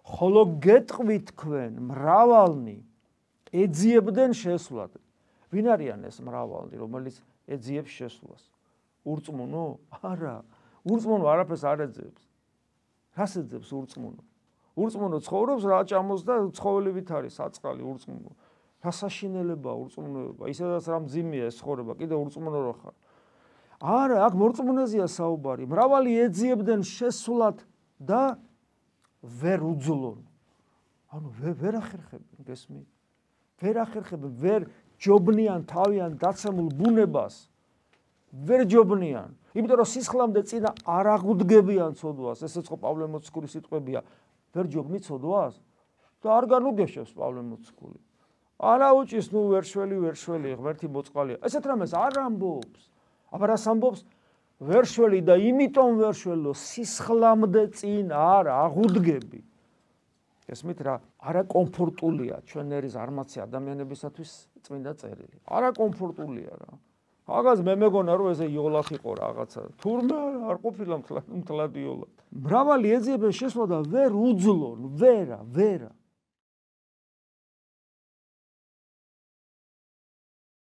ხოლო გეტყვით თქვენ მრავალნი ეძიებდნენ შესვლად. ვინ არიან ეს მრავალნი, რომელიც ეძიებს შესვლას? ურწმუნო? არა. ურწმუნო არაფერს არ ეძებს. რას ეძებს ურწმუნო? ურწმუნო ცხოვრობს რა ჭამოს და ცხოველივით არის საწყალი ურწმუნო. რა საშინელებაა ურწმუნოება? ისედაც რა მძიმეა ეს ცხოვრება, კიდე ურწმუნო რო ხარ. არა, აქ მორწმუნეზეა საუბარი. მრავალი ეძიებდნენ შესვლად და ვერ უძლონ. ანუ ვერ ახერხებენ, გესმით? ვერ ახერხებენ, ვერ ჯობნიან თავიან დაცემულ ბუნებას. ვერ ჯობნიან. იმიტომ რომ სისხლამდე წინა არ აღუდგებიან ცოდვას. ესეც ხო პავლე მოციქულის სიტყვებია. ვერ ჯობნი ცოდვას და არ განუგეშებს პავლე მოციქული. არა უჭის, ნუ ვერშველი, ღმერთი მოწყალია. ესეთ რამეს არ ამბობს. აბა რას ამბობს? ვერშველი და იმიტომ ვერშველო სისხლამდე წინ არ აღუდგები. გესმით რა? არა კომფორტულია ჩვენერი ზარმაცი ადამიანებისათვის წმინდა წერილი. არა კომფორტულია რა. აგას მე მეგონა რომ ესე იოლად იყო რაღაცა. თურმე არ ყოფილა მთლად იოლად. მრავალი ეძიებენ შესვლა და ვერ უძლონ, ვერა.